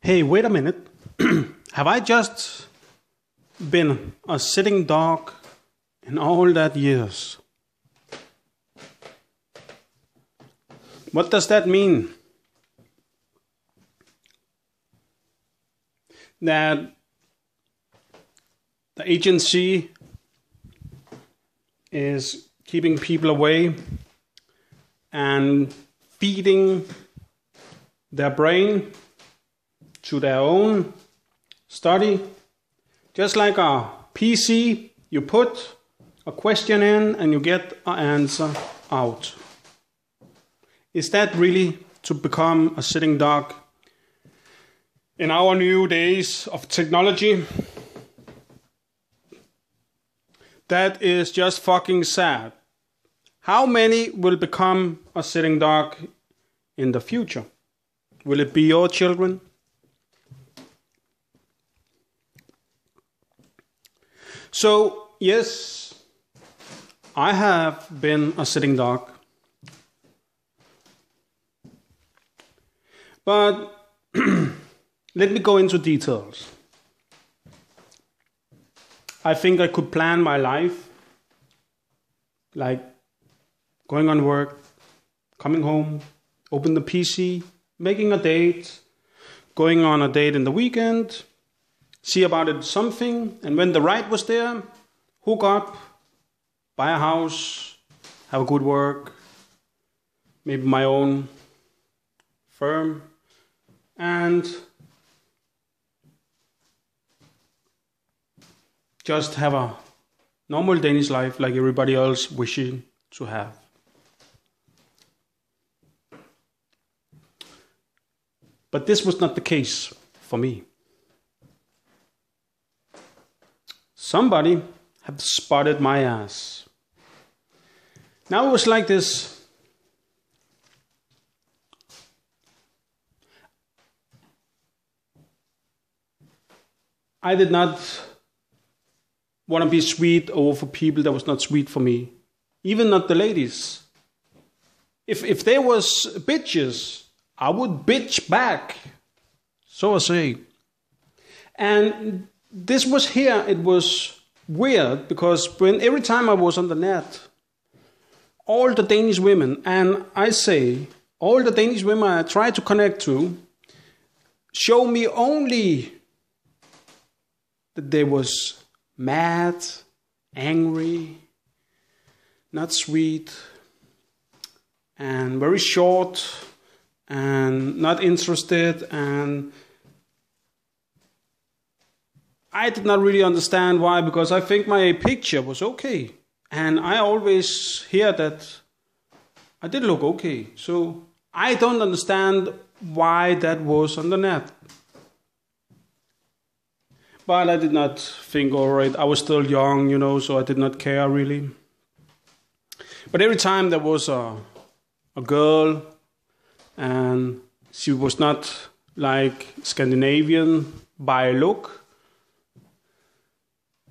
Hey, wait a minute. Have I just been a sitting dog in all that years? What does that mean? That the agency is keeping people away and feeding their brain to their own study. Just like a PC, you put a question in and you get an answer out. Is that really to become a sitting dog in our new days of technology? That is just fucking sad. How many will become a sitting dog in the future? Will it be your children? So, yes, I have been a sitting dog. But let me go into details. I think I could plan my life, like going on work, coming home, open the PC, making a date, going on a date in the weekend, see about it something, and when the right was there, hook up, buy a house, have a good work, maybe my own firm, and just have a normal Danish life like everybody else wishing to have. But this was not the case for me. Somebody had spotted my ass. Now it was like this. I did not want to be sweet over for people that was not sweet for me. Even not the ladies. If they was bitches, I would bitch back. So I say. And this was here, it was weird, because every time I was on the net, all the Danish women, and I say, all the Danish women I try to connect to, show me only that they was mad, angry, not sweet, and very short, and not interested, and I did not really understand why, because I think my picture was okay. And I always hear that I did look okay. So I don't understand why that was on the net. But I did not think, all right, I was still young, so I did not care really. But every time there was a girl, and she was not like Scandinavian by look,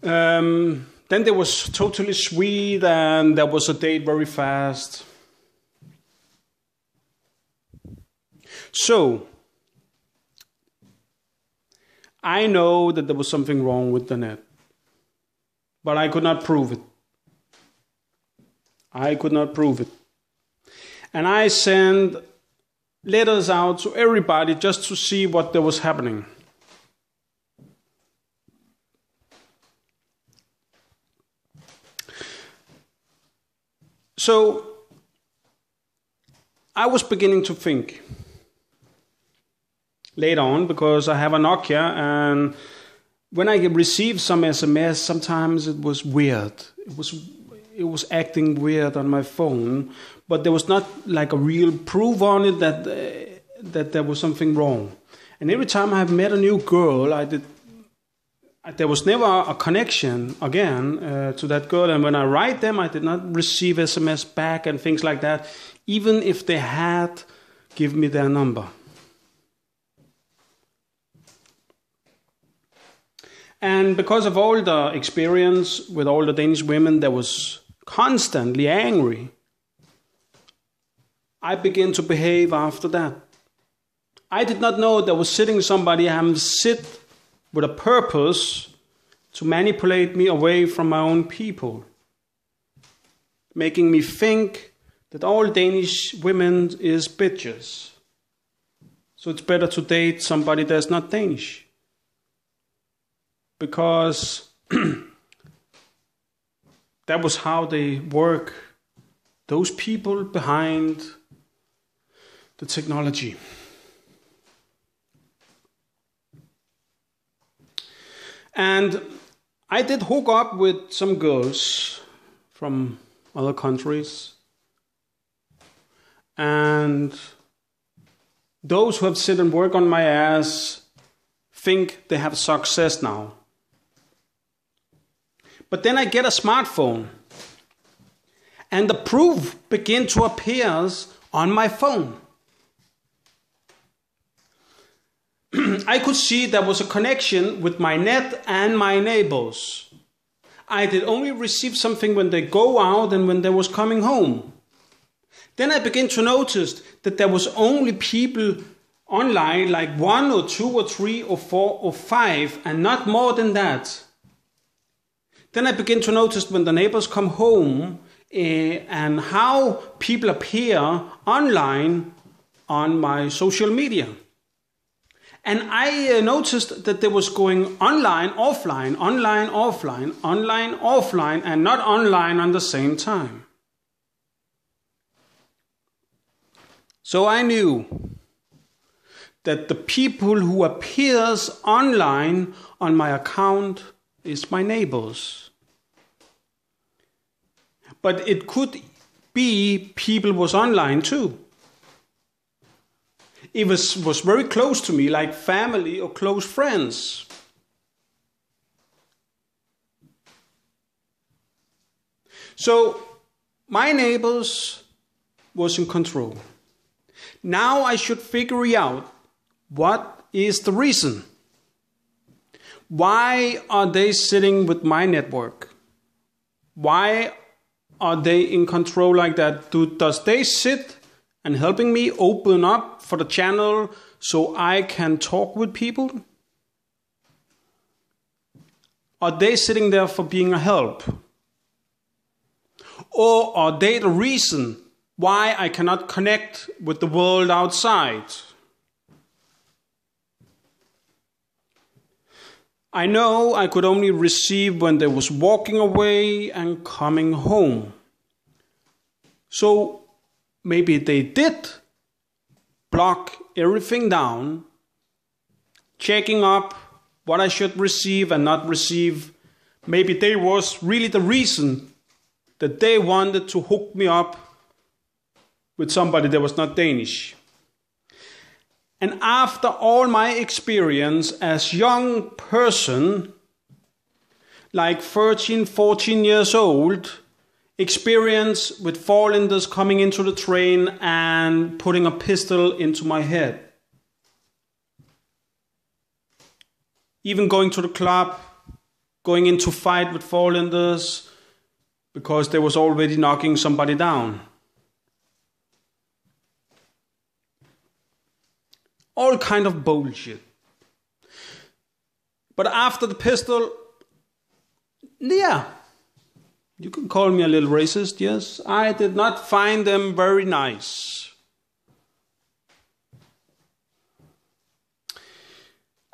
then there was totally sweet, and there was a date very fast. So, I know that there was something wrong with the net, but I could not prove it. I could not prove it. And I sent letters out to everybody just to see what there was happening. So, I was beginning to think later on, because I have a Nokia, and when I received some SMS, sometimes it was weird. It was acting weird on my phone, but there was not like a real proof on it that there was something wrong. And every time I have met a new girl, there was never a connection again to that girl. And when I write them, I did not receive SMS back and things like that, even if they had given me their number. And because of all the experience with all the Danish women that was constantly angry, I began to behave after that. I did not know there was sitting somebody sit with a purpose to manipulate me away from my own people, making me think that all Danish women is bitches. So it's better to date somebody that's not Danish. Because that was how they work, those people behind the technology. And I did hook up with some girls from other countries. And those who have sit and work on my ass think they have success now. But then I get a smartphone, and the proof begin to appear on my phone. I could see there was a connection with my net and my neighbors. I did only receive something when they go out and when they was coming home. Then I began to notice that there was only people online, like 1 or 2 or 3 or 4 or 5, and not more than that. Then I began to notice when the neighbors come home and how people appear online on my social media. And I noticed that there was going online, offline, online, offline, online, offline, and not online on the same time. So I knew that the people who appears online on my account is my neighbors. But it could be people was online too. It was very close to me, like family or close friends. So my neighbors was in control. Now I should figure out what is the reason. Why are they sitting with my network? Why are they in control like that? Does they sit and helping me open up for the channel so I can talk with people? Are they sitting there for being a help? Or are they the reason why I cannot connect with the world outside? I know I could only receive when they was walking away and coming home. So maybe they did block everything down, checking up what I should receive and not receive. Maybe they was really the reason that they wanted to hook me up with somebody that was not Danish. And after all my experience as young person, like 13, 14 years old, experience with foreigners coming into the train and putting a pistol into my head. Even going to the club, going into fight with foreigners because they was already knocking somebody down. All kind of bullshit. But after the pistol, yeah, you can call me a little racist, yes. I did not find them very nice.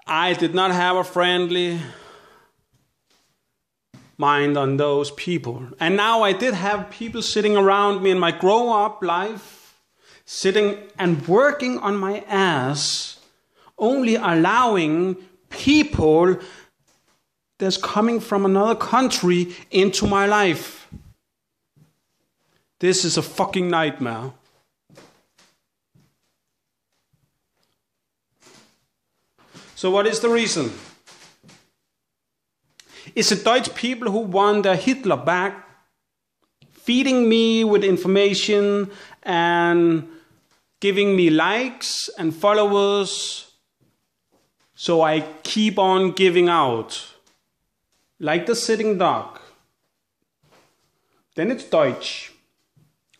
I did not have a friendly mind on those people. And now I did have people sitting around me in my grow-up life, sitting and working on my ass, only allowing people that's coming from another country into my life. This is a fucking nightmare. So what is the reason? Is it Dutch people who want their Hitler back, feeding me with information and giving me likes and followers so I keep on giving out? Like the sitting duck. Then it's Deutsch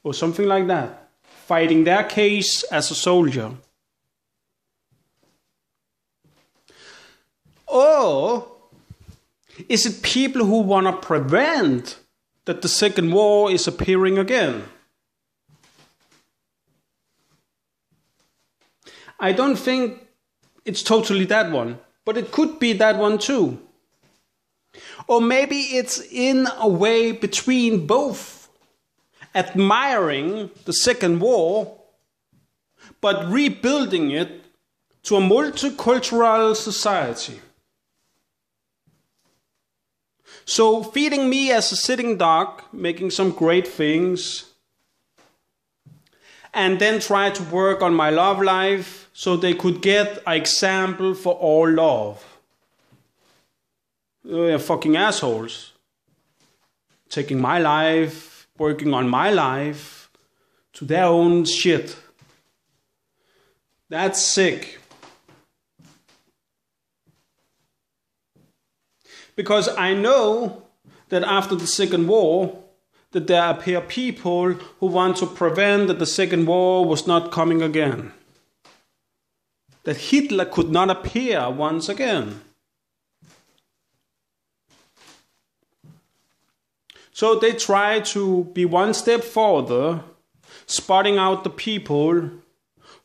or something like that, fighting their case as a soldier. Or is it people who want to prevent that the second war is appearing again? I don't think it's totally that one, but it could be that one too. Or maybe it's in a way between both, admiring the second war, but rebuilding it to a multicultural society. So feeding me as a sitting duck, making some great things, and then try to work on my love life so they could get an example for all love. They're fucking assholes. Taking my life, working on my life to their own shit. That's sick. Because I know that after the Second War, that there appear people who want to prevent that the Second War was not coming again. That Hitler could not appear once again. So they try to be one step further, spotting out the people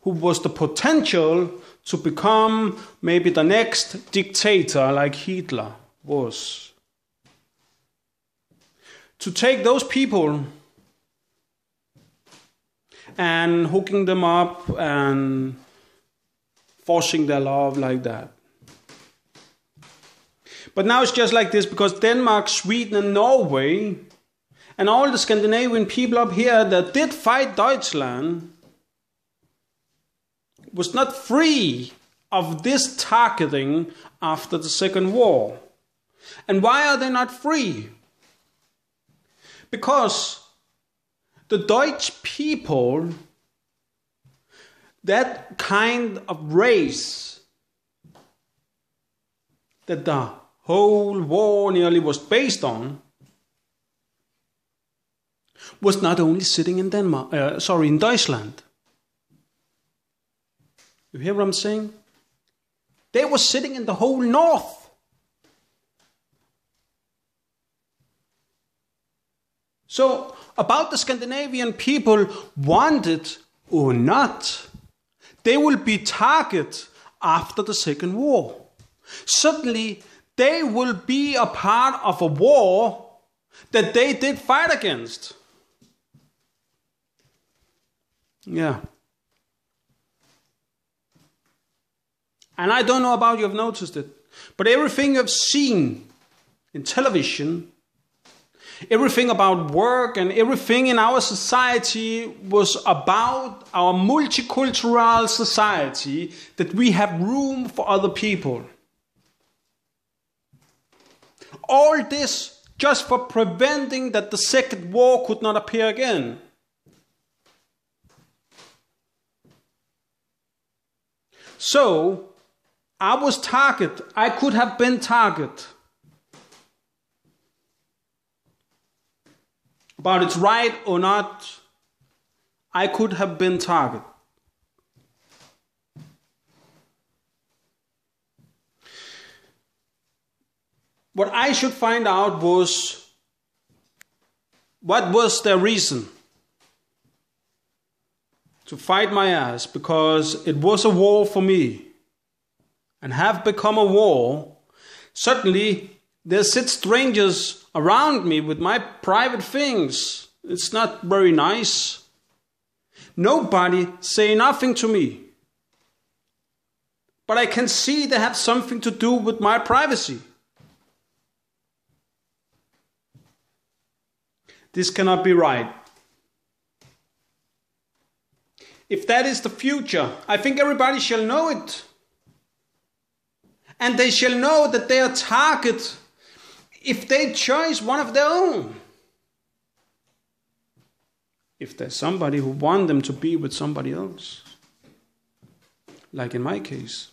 who was the potential to become maybe the next dictator like Hitler was. To take those people and hooking them up and forcing their love like that. But now it's just like this because Denmark, Sweden and Norway and all the Scandinavian people up here that did fight Deutschland was not free of this targeting after the Second War. And why are they not free? Because the Deutsch people, that kind of race that the whole war nearly was based on, was not only sitting in in Deutschland. You hear what I'm saying? They were sitting in the whole north. So, about the Scandinavian people, wanted or not, they will be targeted after the Second War. Suddenly, they will be a part of a war that they did fight against. Yeah. And I don't know about you have noticed it, but everything you've seen in television, everything about work and everything in our society was about our multicultural society, that we have room for other people. All this just for preventing that the Second War could not appear again. So, I was targeted. I could have been targeted. About it's right or not, I could have been targeted. What I should find out was, what was their reason to fight my ass, because it was a war for me and have become a war. Suddenly there sit strangers around me with my private things. It's not very nice. Nobody say nothing to me, but I can see they have something to do with my privacy. This cannot be right. If that is the future, I think everybody shall know it. And they shall know that they are targeted if they choose one of their own. If there's somebody who wants them to be with somebody else. Like in my case.